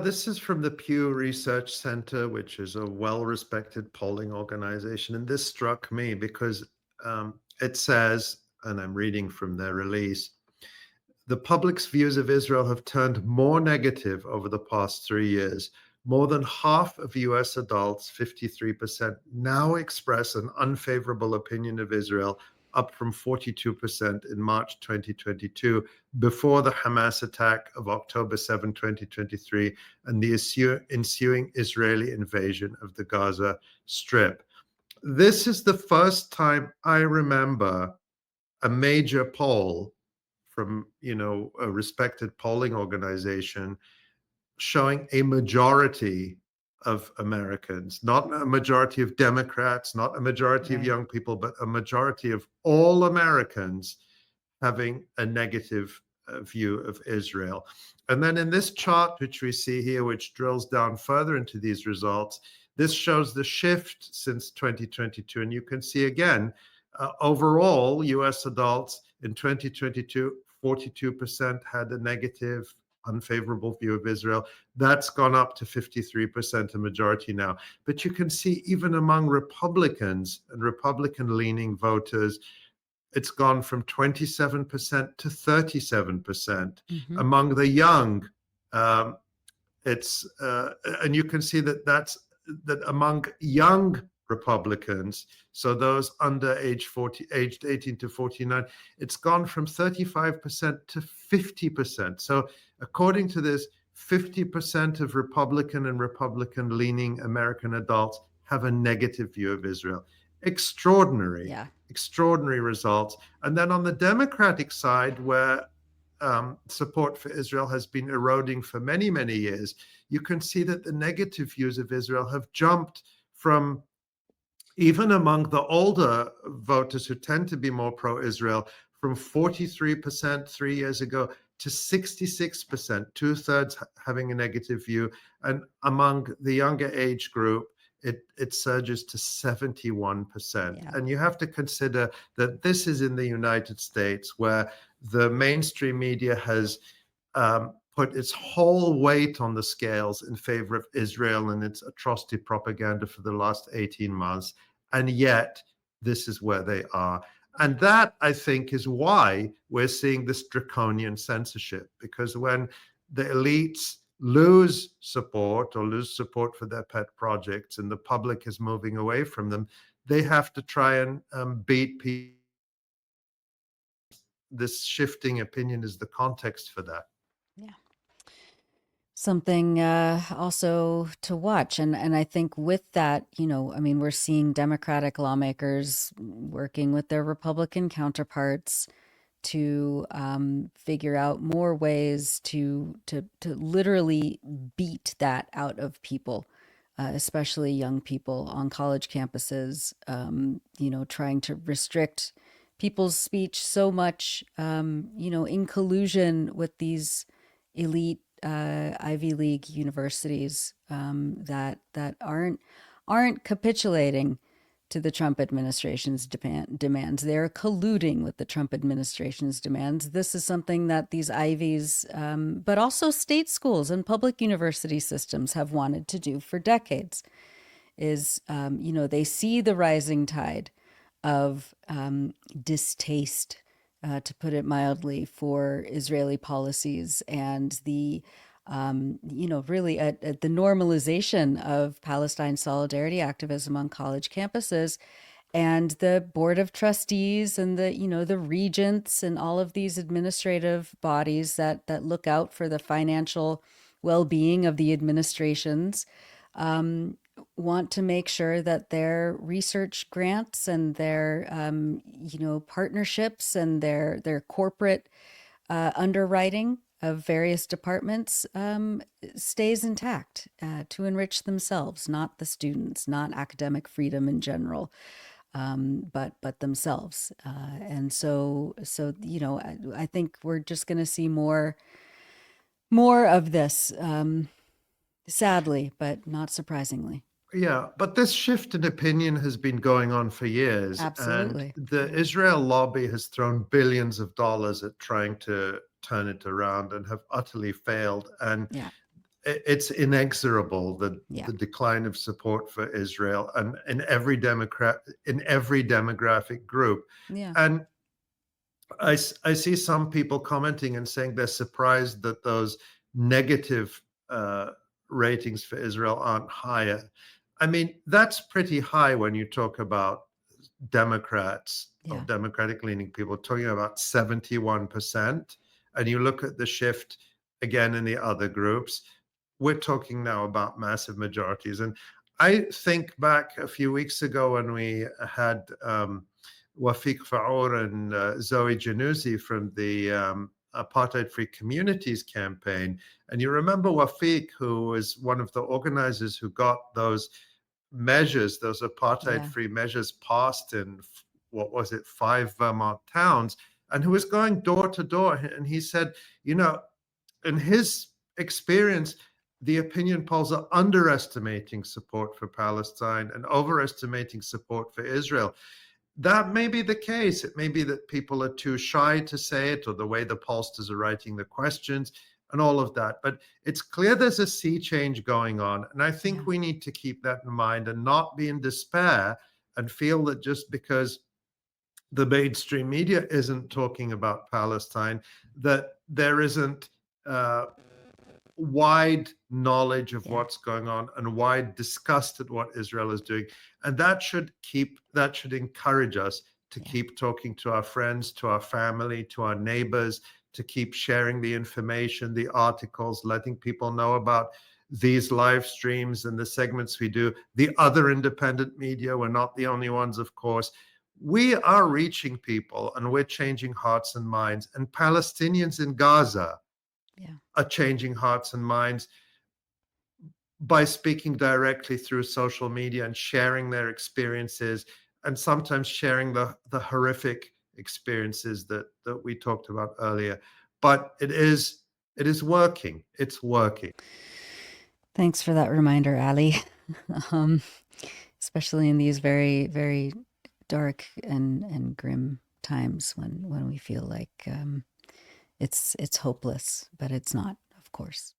This is from the Pew Research Center, which is a well-respected polling organization. And this struck me because it says, and I'm reading from their release, the public's views of Israel have turned more negative over the past 3 years. More than half of US adults, 53%, now express an unfavorable opinion of Israel, up from 42% in March 2022, before the Hamas attack of October 7, 2023, and the ensuing Israeli invasion of the Gaza Strip. This is the first time I remember a major poll from a respected polling organization showing a majority of Americans, not a majority of Democrats, not a majority of Right. young people, but a majority of all Americans having a negative view of Israel. And then in this chart, which we see here, which drills down further into these results, this shows the shift since 2022. And you can see again, overall, US adults in 2022, 42% had a negative, unfavorable view of Israel. That's gone up to 53%, a majority now. But you can see even among Republicans and Republican leaning voters, it's gone from 27% to 37%. Hmm. Among the young, um, and you can see that among young Republicans, so those under aged 18 to 49, it's gone from 35% to 50%. So according to this, 50% of Republican and Republican leaning American adults have a negative view of Israel. Extraordinary, Yeah. extraordinary results. And then on the Democratic side, where support for Israel has been eroding for many, many years, you can see that the negative views of Israel have jumped from, even among the older voters who tend to be more pro-Israel, from 43% 3 years ago to 66%, two-thirds having a negative view. And among the younger age group, it surges to 71%. Yeah. And you have to consider that this is in the United States, where the mainstream media has put its whole weight on the scales in favor of Israel and its atrocity propaganda for the last 18 months. And yet, this is where they are. And that, I think, is why we're seeing this draconian censorship, because when the elites lose support for their pet projects and the public is moving away from them, they have to try and beat people. This shifting opinion is the context for that. Yeah. Something also to watch. And I think with that, I mean, we're seeing Democratic lawmakers working with their Republican counterparts to figure out more ways to literally beat that out of people, especially young people on college campuses, trying to restrict people's speech so much, in collusion with these elite Ivy League universities that aren't capitulating to the Trump administration's demands. They're colluding with the Trump administration's demands. This is something that these Ivies, but also state schools and public university systems have wanted to do for decades. Is they see the rising tide of distaste, to put it mildly, for Israeli policies and the really the normalization of Palestine solidarity activism on college campuses, and the board of trustees and the regents and all of these administrative bodies that look out for the financial well-being of the administrations, want to make sure that their research grants and their partnerships and their corporate underwriting of various departments stays intact, to enrich themselves, not the students, not academic freedom in general, but themselves. And so I think we're just going to see more of this, sadly, but not surprisingly. Yeah, but this shift in opinion has been going on for years, and Absolutely. the Yeah. Israel lobby has thrown billions of dollars at trying to turn it around and have utterly failed. And Yeah. it's inexorable, Yeah. the decline of support for Israel, and in every demographic group. Yeah. And I see some people commenting and saying they're surprised that those negative uh, ratings for Israel aren't higher. I mean, that's pretty high when you talk about Democrats, Yeah. of Democratic leaning people, talking about 71%. And you look at the shift again in the other groups, we're talking now about massive majorities. And I think back a few weeks ago when we had Wafiq Faour and Zoe Janouzi from the Apartheid Free Communities campaign. And you remember Wafiq, who was one of the organizers who got those measures, those apartheid Yeah. free measures passed in, what was it, 5 Vermont towns, and who was going door to door. And he said, you know, in his experience, the opinion polls are underestimating support for Palestine and overestimating support for Israel. That may be the case. It may be that people are too shy to say it, or the way the pollsters are writing the questions and all of that. But it's clear there's a sea change going on. And I think Yeah. we need to keep that in mind and not be in despair and feel that just because the mainstream media isn't talking about Palestine, that there isn't uh, wide knowledge of Yeah. what's going on and wide disgust at what Israel is doing. And that should encourage us to Yeah. keep talking to our friends, to our family, to our neighbors, to keep sharing the information, the articles, letting people know about these live streams and the segments we do. The other independent media, we're not the only ones, of course. We are reaching people and we're changing hearts and minds. And Palestinians in Gaza Yeah. are changing hearts and minds by speaking directly through social media and sharing their experiences, and sometimes sharing the horrific experiences that we talked about earlier. But it is working. It's working. Thanks for that reminder, Ali. um, Especially in these very, very dark and grim times when we feel like it's hopeless, but it's not, of course.